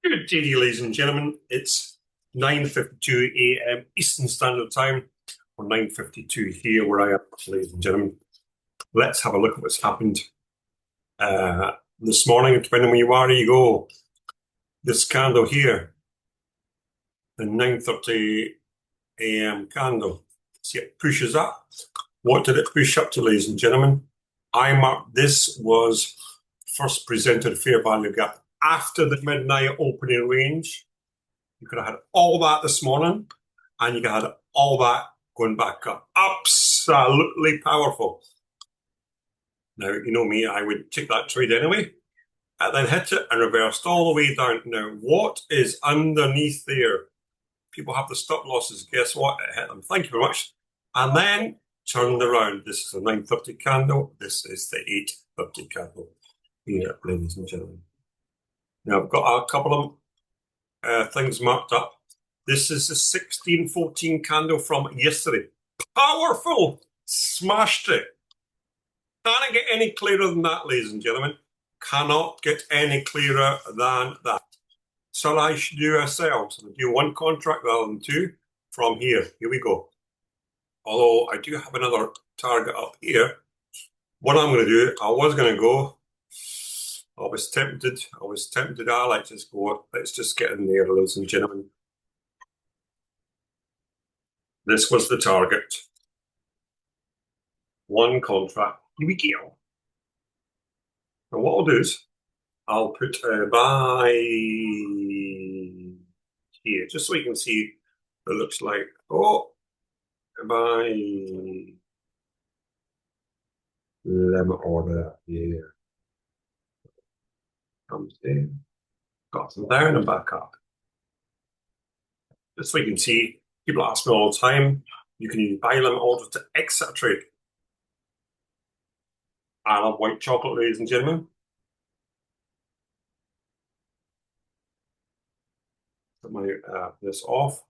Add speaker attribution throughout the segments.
Speaker 1: Good day, ladies and gentlemen. It's 9:52 a.m. Eastern Standard Time, or 9:52 here where I am, ladies and gentlemen. Let's have a look at what's happened this morning. Depending on where you are, you go. This candle here, the 9:30 a.m. candle. See, it pushes up. What did it push up to, ladies and gentlemen? I marked this was first presented fair value gap after the midnight opening range. You could have had all that this morning, and you could have had all that going back up. Absolutely powerful. Now, you know me, I would take that trade anyway, and then hit it and reversed all the way down. Now, what is underneath there? People have the stop losses. Guess what? It hit them. Thank you very much. And then turned around. This is a 9:30 candle. This is the 8:30 candle here, ladies and gentlemen. Now, I've got a couple of things marked up. This is the 1614 candle from yesterday. Powerful! Smashed it. Can't get any clearer than that, ladies and gentlemen. Cannot get any clearer than that. So I should do a sell. So do one contract rather than two from here. Here we go. Although I do have another target up here. What I'm going to do, I was going to go. I was tempted. Let's just go. Let's just get in there, ladies and gentlemen. This was the target. One contract. Here we go. And what I'll do is I'll put a buy here, just so you can see what it looks like. Oh, a buy limit order here. Comes in, got them down and back up. Just so you can see, people ask me all the time, you can use buy limit orders to exit a trade. I love white chocolate, ladies and gentlemen. Put my this off.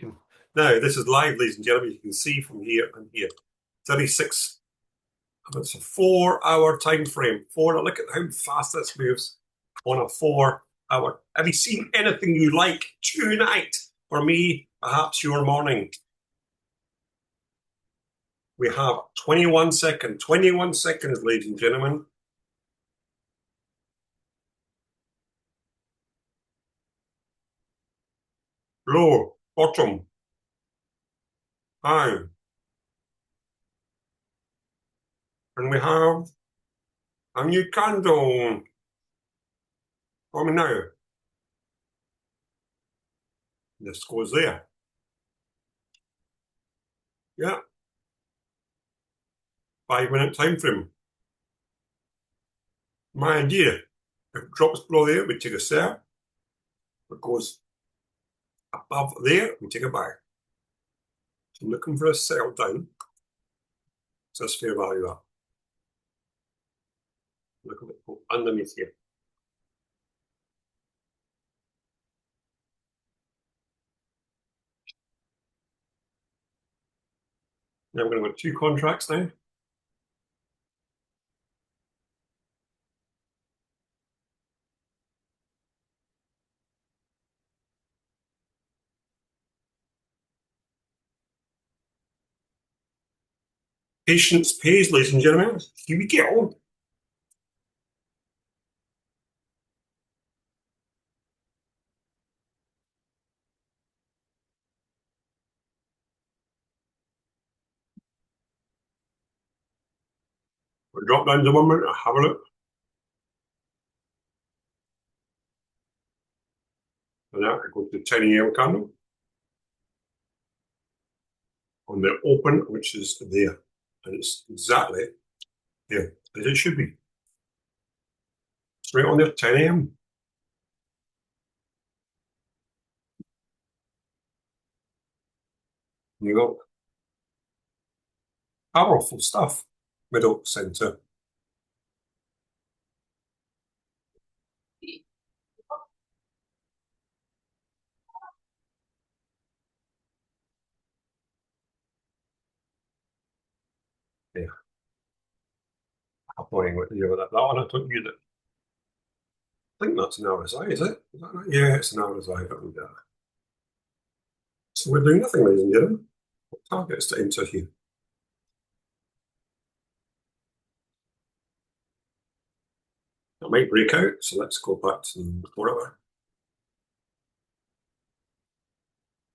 Speaker 1: can now. This is live, ladies and gentlemen. You can see from here and here. 36. It's a 4-hour time frame. Look at how fast this moves on a 4-hour. Have you seen anything you like tonight? For me, perhaps your morning. We have 21 seconds. 21 seconds, ladies and gentlemen. Low, bottom, high. And we have a new candle coming now. This goes there. Yeah. 5-minute time frame. My idea, if it drops below there, we take a sell. If it goes above there, we take a buy. So I'm looking for a sell down. So that's fair value up. Look at it underneath here. Now I'm going to go 2 contracts now. Patience pays, ladies and gentlemen. Here we go. We'll drop down to 1 minute and have a look. And now I go to the 10 a.m. candle on the open, which is there. And it's exactly there, as it should be. It's right on there, 10 a.m. You go. Powerful stuff. Middle, center. Yeah. I'm playing with you with that. That one I took you that. I think that's an RSI, is it? Is that right? Yeah, it's an RSI. So we're doing nothing, ladies and gentlemen. What targets to enter here? It might break out, so let's go back to whatever.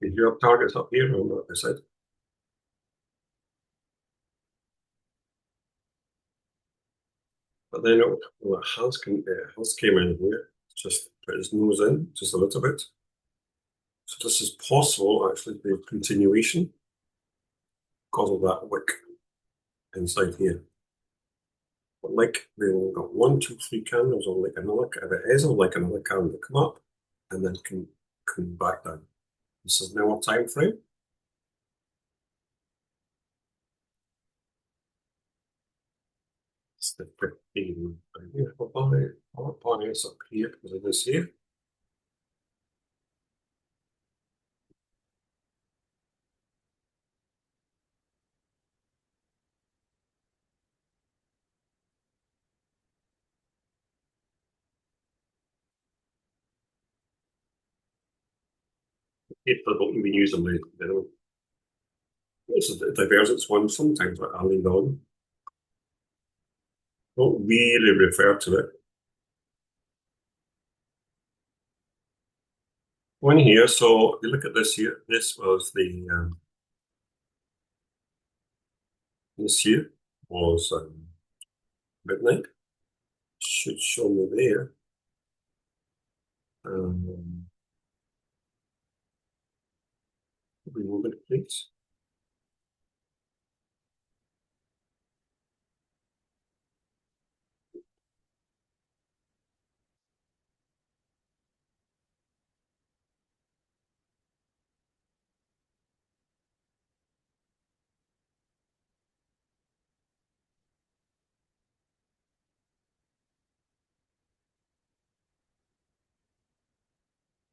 Speaker 1: Did you have targets up here or not? I said. But then it has came in here, just put his nose in just a little bit. So this is possible actually to be a continuation because of that wick inside here. But like we only got 1, 2, 3 candles on like another, if it is on like another candle come up and then can come back down. This is now a time frame. It's the 15 here. I'll put this up here because it is here. People don't even use them. They don't. It's a divergence one. Sometimes I leave on. Don't really refer to it. One here, so you look at this here. This was the this here was midnight. Should show me there. Remove it, please.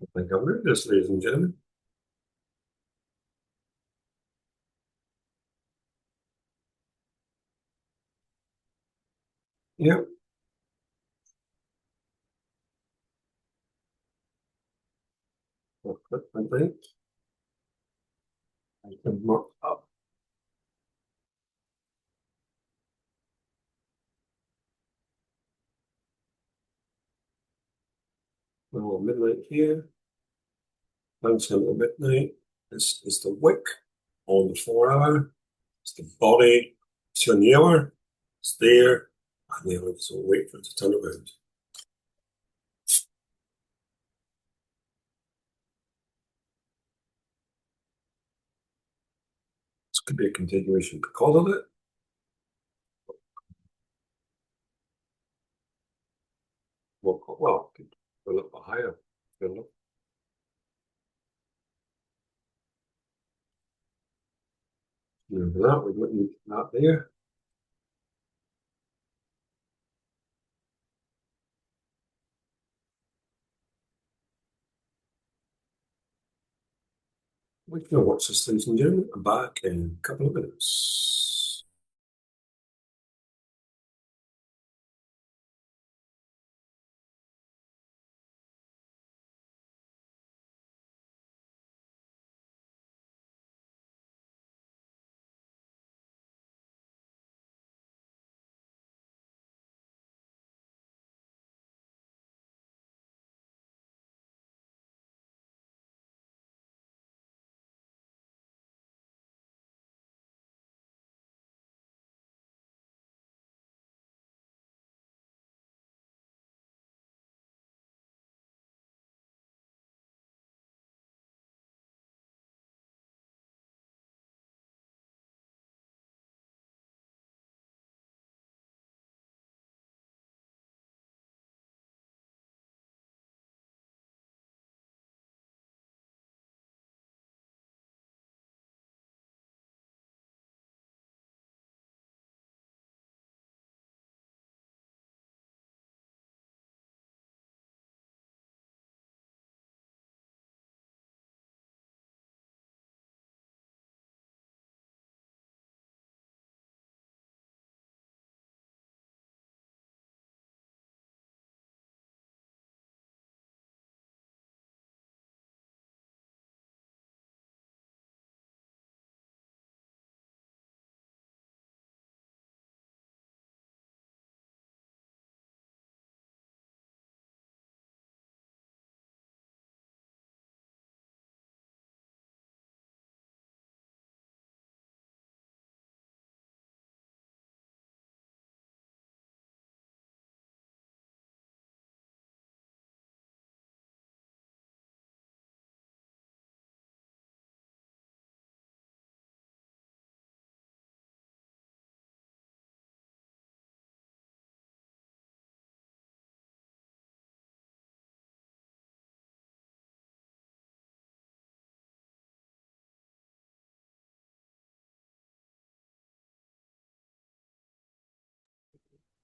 Speaker 1: I think I've read this, ladies and gentlemen. Yeah. I can mark up. Oh, midnight here. Until midnight. This is the wick on the 4 hour. It's the body. It's on the hour. It's there. And the other, so wait for it to turn around. This could be a continuation because of it. Well, could go a little bit higher. Remember that, we're looking at that there. We can watch this, ladies and gentlemen. I'm back in a couple of minutes.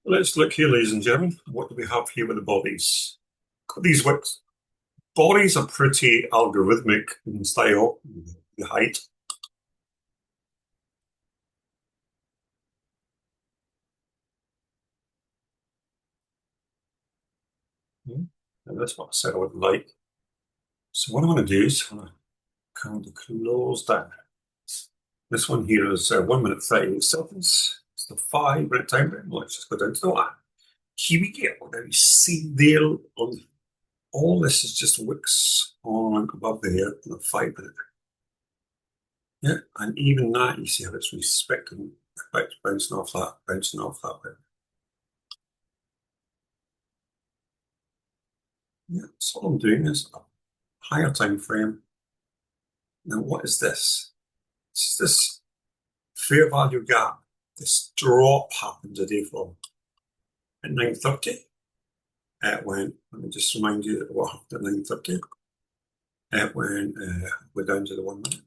Speaker 1: Let's look here, ladies and gentlemen. What do we have here with the bodies? These wicks. Bodies are pretty algorithmic in style, the height. And that's what I said I would like. So what I'm going to do is I'm going to kind of close down. This one here is 1 minute 38 seconds. It's the 5 minute time frame. Let's just go down to the line. Here we go. Now you see there on all this is just wicks on above there on the 5 minute. Yeah, and even that you see how it's respecting, bouncing off that, bouncing off that bit. Yeah, so all I'm doing is a higher time frame. Now what is this? It's this fair value gap. This drop happened today from at 9:30. It went, let me just remind you what happened at 9:30. It went, we're down to the 1 minute.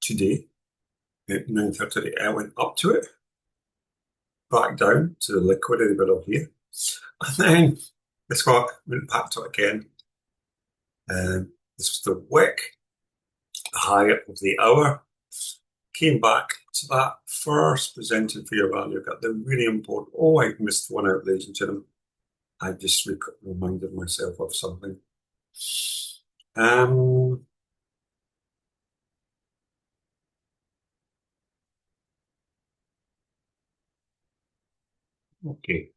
Speaker 1: Today, at 9:30, it went up to it, back down to the liquidity middle here. And then this one went back to it again. This was the wick, the high of the hour, came back So that first presented fair value, got the really important. Oh, I missed one out, ladies and gentlemen. I just reminded myself of something. Um, okay.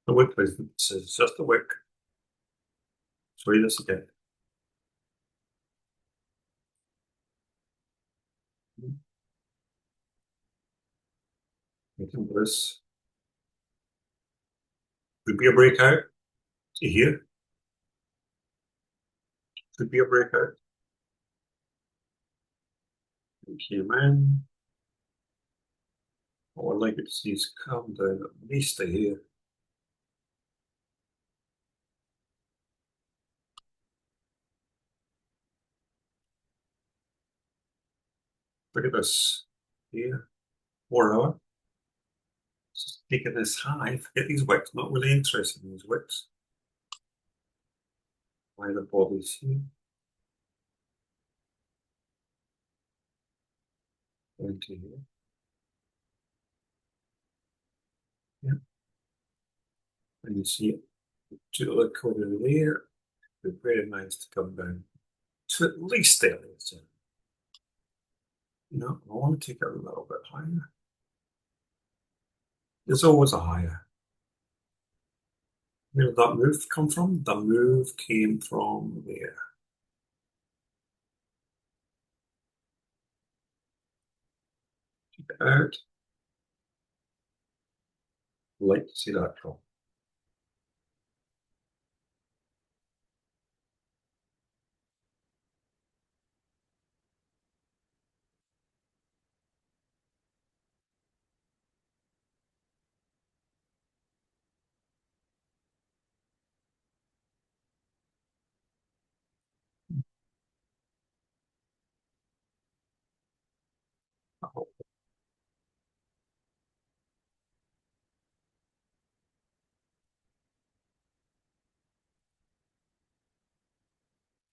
Speaker 1: The wick, please. It's just the wick. Show you this again. Making this. Could be a breakout. See here. Could be a breakout. It came in. What I'd like it to see is come down at least to here. Look at this. Here. 4 hour. Just taking this high. Forget these wicks. Not really interested in these wicks. Why the bodies here? Into here. Yeah. And you see it. To the look over there. It'd be very nice to come down to at least there. So, I want to take it a little bit higher. There's always a higher. Where did that move come from? The move came from there. Check it out. Like to see that drop.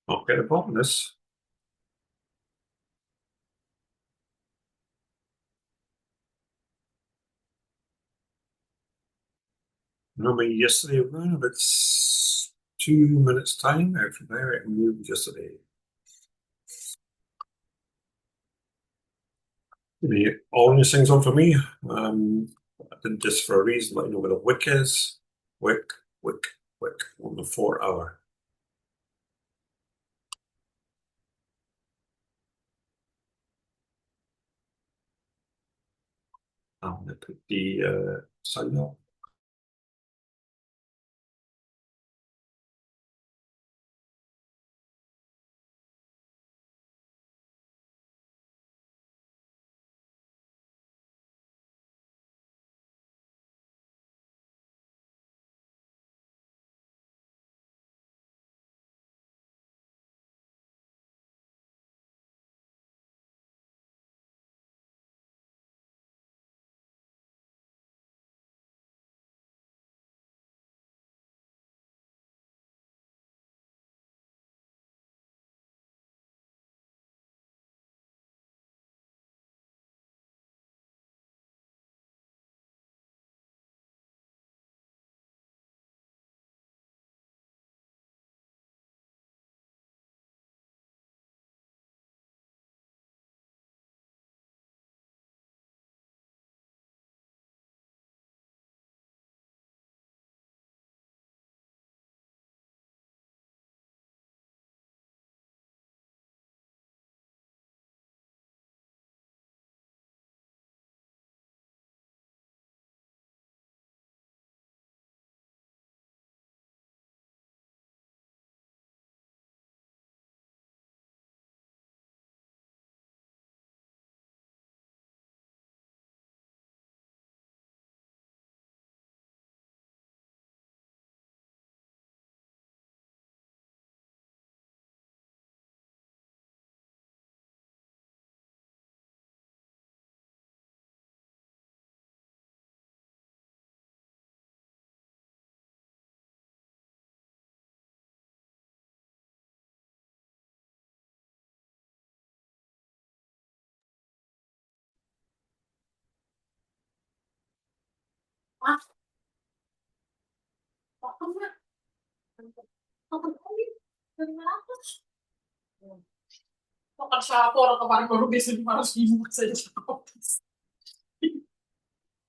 Speaker 1: Not get a problem this. Normally yesterday around about 2 minutes time out from there it moved yesterday. All these things on for me. I did this for a reason, let you know where the wick is. Wick, wick, wick on the 4 hour. I'm going to put the sign off.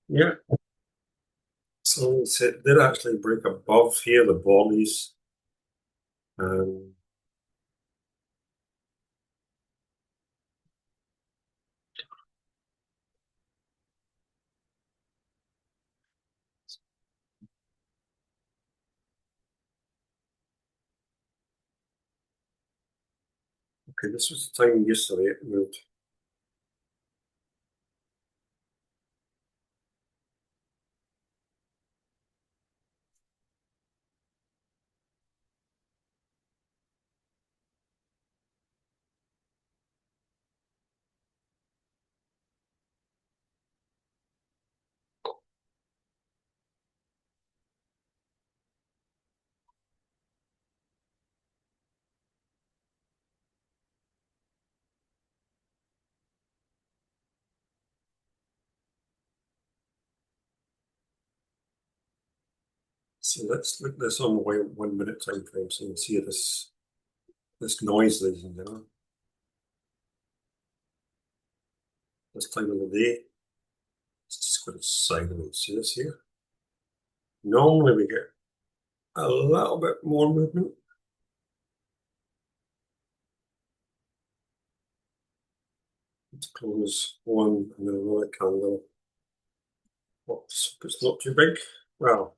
Speaker 1: Yeah. So it did actually break above here, the volleys. Okay, this was the time yesterday it moved. So let's look at this on the 1 minute time frame so you can see this noise, ladies and gentlemen. This time of the day, it's just going to sideways. See this here? Normally we get a little bit more movement. Let's close one and then another candle. Oops, it's not too big. Well,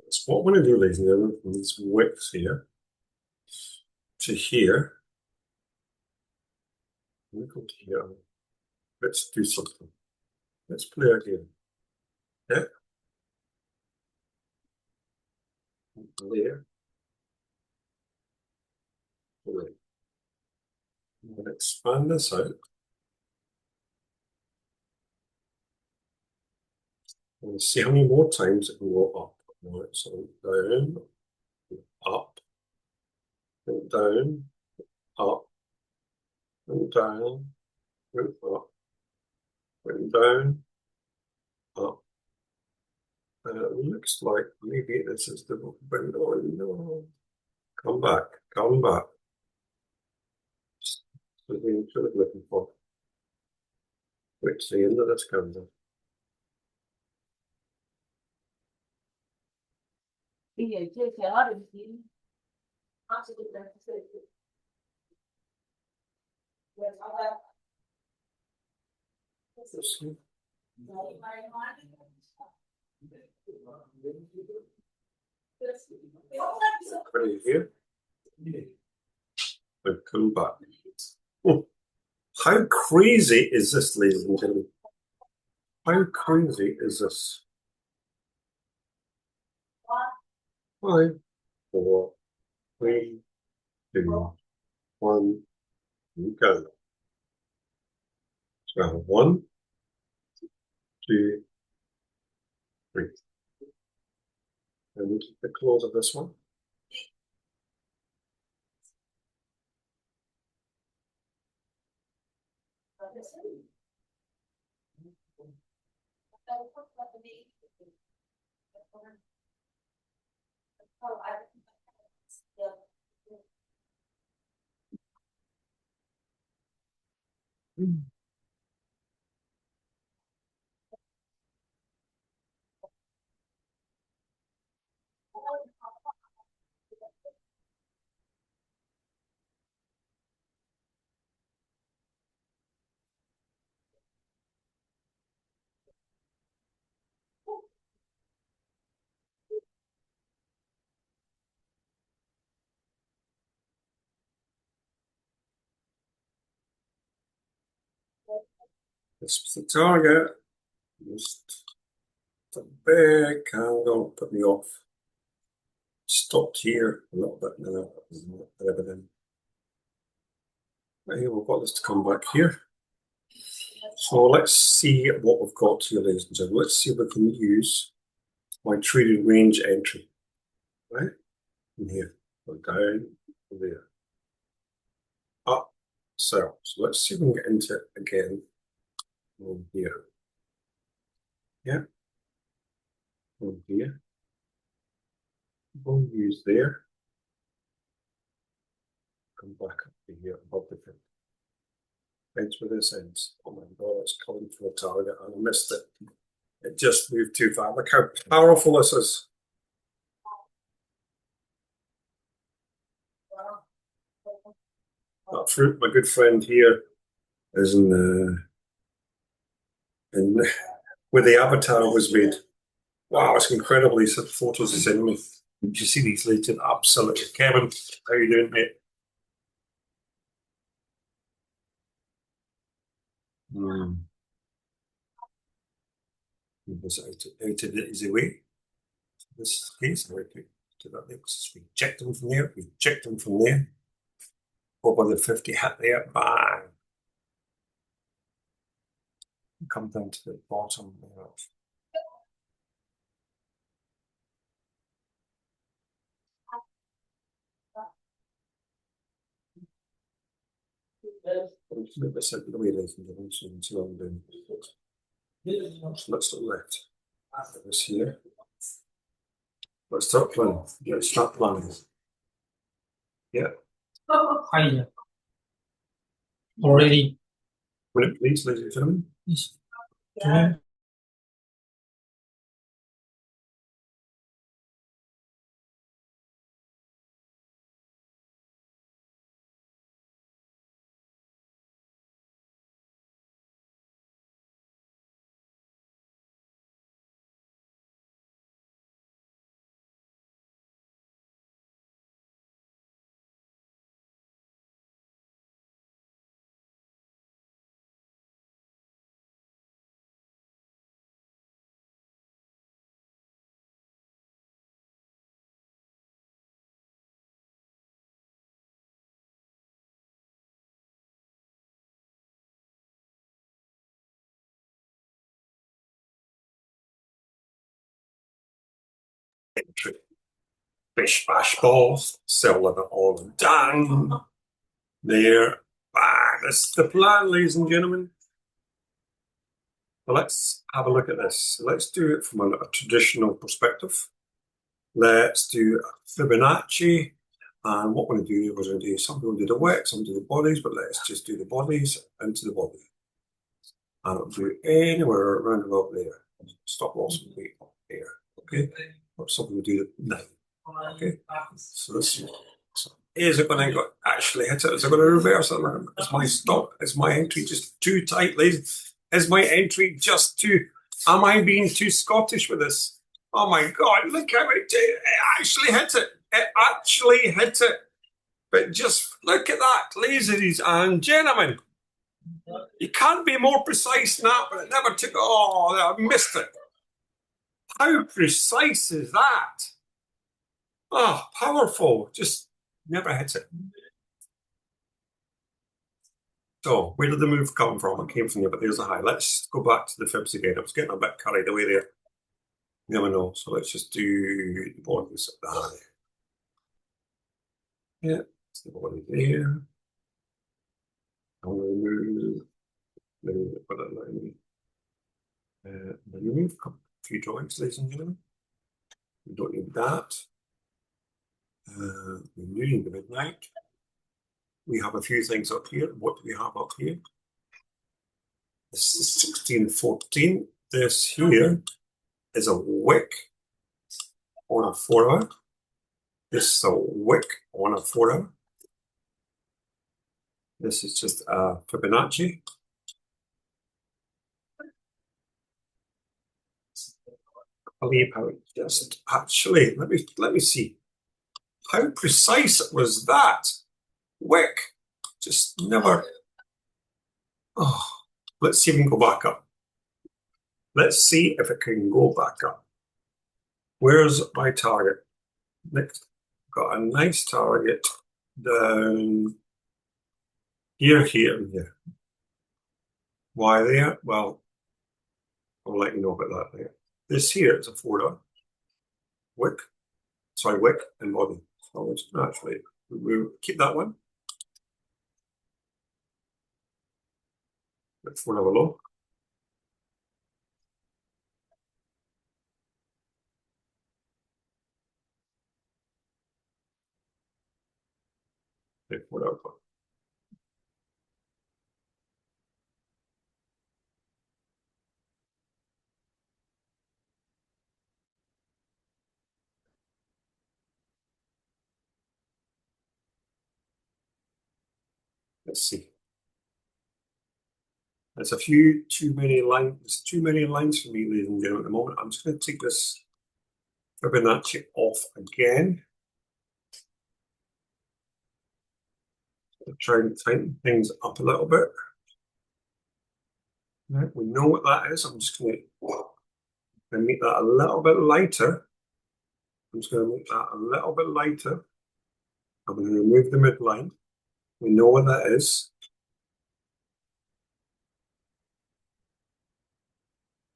Speaker 1: that's what we're going to do, ladies and gentlemen, from these wicks here to here. Go to here. Let's do something. Let's play a game. Okay? There. Away. I'm going to expand this out. And see how many more times it can go up. Right, so down, up, and down, up, and down, and up, and down, up. And it looks like maybe this is the window. No. Come back, come back. So the sort of looking for. Wait to the end of this candle. Let's see. Put it here. And come back. Oh, how crazy is this, ladies and gentlemen? How crazy is this? 5, 4, 3, 2, 1, go. So 1, 2, 3. And we keep the close of this one. This was the target. Just a big candle, put me off. Stopped here a little bit now. Everything. Right here, we've got this to come back here. So let's see what we've got here, ladies and gentlemen. Let's see if we can use my traded range entry. Right? In here. Go down, there. Up, sell. So let's see if we can get into it again. Over here. Yeah. Over here. We'll use there. Come back up to here above the 50. Ends where this ends. Oh my god, it's coming for a target and I missed it. It just moved too far. Look how powerful this is. That fruit, my good friend here, is in where the avatar was made. Wow, it's incredible. He sent photos he sent me. Did you see these later? Absolutely. Kevin, how you doing, mate? He was out of the easy way. This is the case. Right to that there. We checked him from there. We checked him from there. Over the 50 hit there. Bang. Come down to the bottom there. Move this out of the way, ladies and gentlemen, so you can see what I'm doing. So let's to the left. This here. Let's start planning. Yeah, start planning. Yeah.
Speaker 2: Hi. Already.
Speaker 1: Minute, please, ladies and gentlemen.
Speaker 2: Yes. Okay.
Speaker 1: Entry. Bish bash balls. Sell it all done. There. Bang. That's the plan, ladies and gentlemen. Well, let's have a look at this. Let's do it from a traditional perspective. Let's do Fibonacci. And what we're going to do, we're going to do, some people do the wick, some do the bodies, but let's just do the bodies into the body. And it'll do anywhere around about there. Stop loss and weight up there. Okay? Or something we do now. Okay? So this is it going to actually hit it? Is it going to reverse it? Is my stop? Is my entry just too tight, ladies? Is my entry just too? Am I being too Scottish with this? Oh my God, look how it actually hit it. It actually hit it. But just look at that, ladies and gentlemen. You can't be more precise than that, but it never took. Oh, I missed it. How precise is that? Oh, powerful. Just never hit it. So, where did the move come from? It came from there, but there's a high. Let's go back to the fibs again. I was getting a bit carried away there. You never know. So let's just do the bodies at the high. Yeah, it's the body there. I'm going to put it line. Remove a few drawings, ladies and gentlemen. We don't need that. We're nearing the midnight. We have a few things up here. What do we have up here? This is 1614. This here is a wick on a 4 hour. This is a wick on a 4 hour. This is just a Fibonacci. I believe how it just actually, let me see. How precise was that? Wick. Just never. Oh, Let's see if we can go back up. Let's see if it can go back up. Where's my target? Next, got a nice target down here, here, and here. Why there? Well, I'll let you know about that later. This here is a 4-hour wick. Sorry, wick and body. So let's actually we'll keep that one. Look for another low. Okay, 4-hour. Let's see. There's a few too many lines. There's too many lines for me, ladies and gentlemen, at the moment. I'm just going to take this Fibonacci off again. Try and tighten things up a little bit. Right, we know what that is. I'm just going to make that a little bit lighter. I'm just going to make that a little bit lighter. I'm going to remove the midline. We know what that is.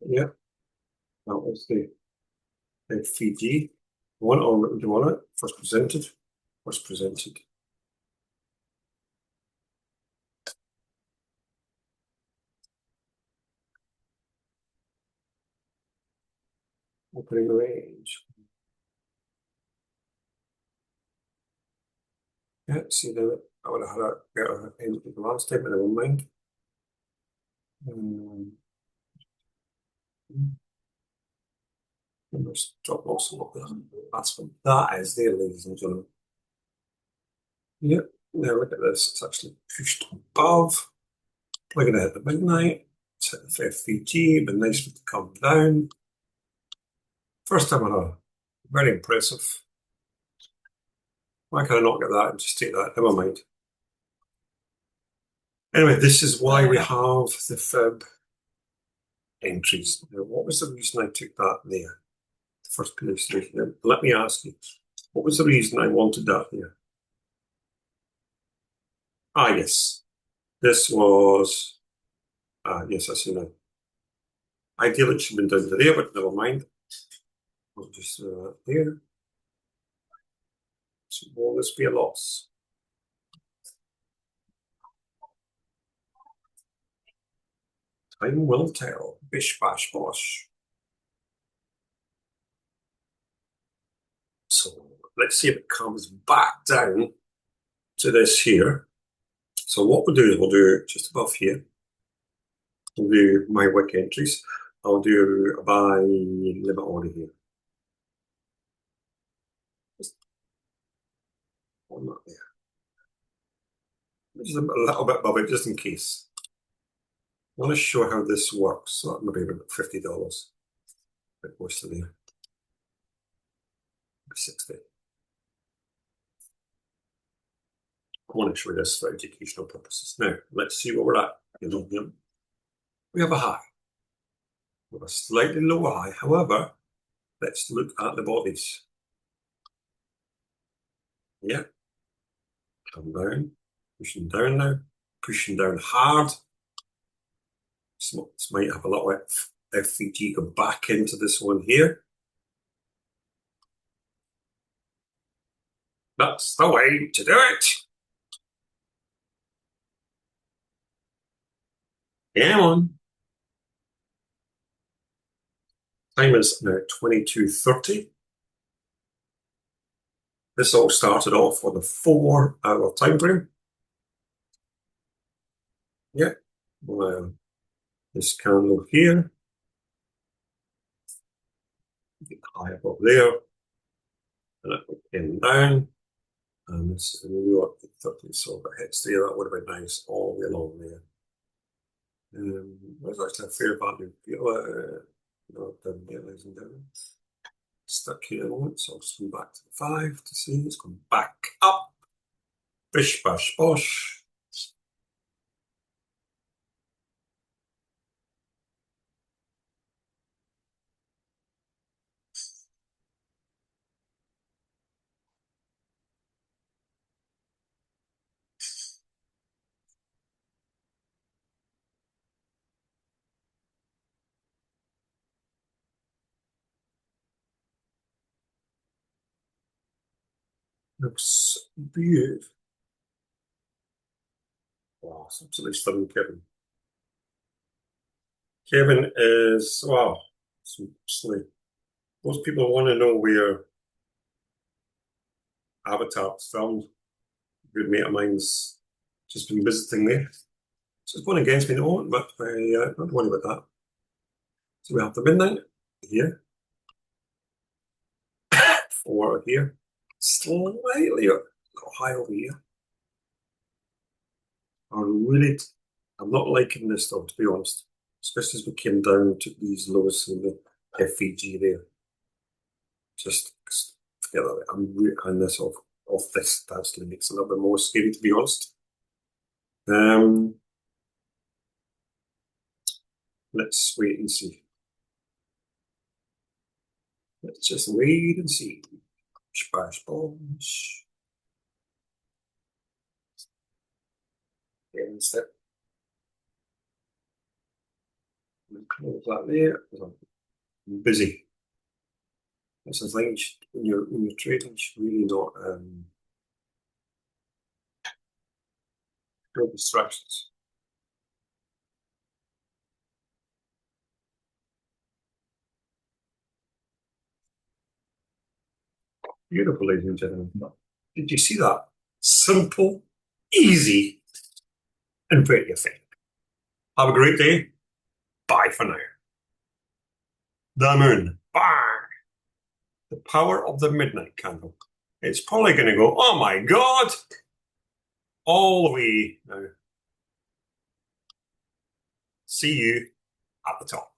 Speaker 1: Yeah, that was the Fiji. One or do you want it? First presented. First presented. Opening range. Yeah, see that I would have had a better end the last time, but never mind. Stop loss a lot there. That's what that is there, ladies and gentlemen. Yep, now look at this. It's actually pushed above. We're going to hit the midnight. It's hit the FVG, but nice for it to come down. First time I know. Very impressive. Why can I not get that and just take that? Never mind. Anyway, this is why we have the fib entries. Now, what was the reason I took that there? The first illustration. Now, let me ask you, what was the reason I wanted that there? Ah, yes. This was, yes, I see now. Ideally, it should have been down to there, but never mind. We'll just there. So will this be a loss? Time will tell. Bish bash bosh. So let's see if it comes back down to this here. So what we'll do is we'll do just above here. We'll do my wick entries. I'll do a buy limit order here. Just on that there. Just a little bit above it, just in case. I want to show how this works. So that maybe about $50. A bit close to there. 60. I want to show this for educational purposes. Now, let's see where we're at. We have a high. We have a slightly lower high. However, let's look at the bodies. Yeah. Come down. Pushing down now. Pushing down hard. This might have a little FVG go back into this one here. That's the way to do it. Come on. Time is now 22:30. This all started off with a 4-hour time frame. Yeah. This candle here. Get high above there. And it came down. And this is a New York 30. So if it hits there, that would have been nice all the way along there. There's actually a fair value. Down there, ladies and gentlemen. Stuck here a moment, so I'll just come back to the 5 to see it's come back up. Bish bash bosh. Looks beautiful. Wow, it's absolutely stunning, Kevin. Kevin is, wow, seriously. Most people want to know where Avatar's filmed. A good mate of mine's just been visiting there. So it's going against me at the moment, but don't worry about that. So we have the midnight here, 4 here, slightly high over here. I'm not liking this though, to be honest. Especially as we came down to these lows in the FVG there. Just forget that. And this off this actually makes it a little bit more scary, to be honest. Let's wait and see. Let's just wait and see. Splash bombs. And step. Close that there. I'm busy. This is like when you're trading, you should really not no distractions. Beautiful, ladies and gentlemen. Did you see that? Simple, easy, and very effective. Have a great day. Bye for now. The moon. Bang! The power of the midnight candle. It's probably going to go, oh my God! All the way now. See you at the top.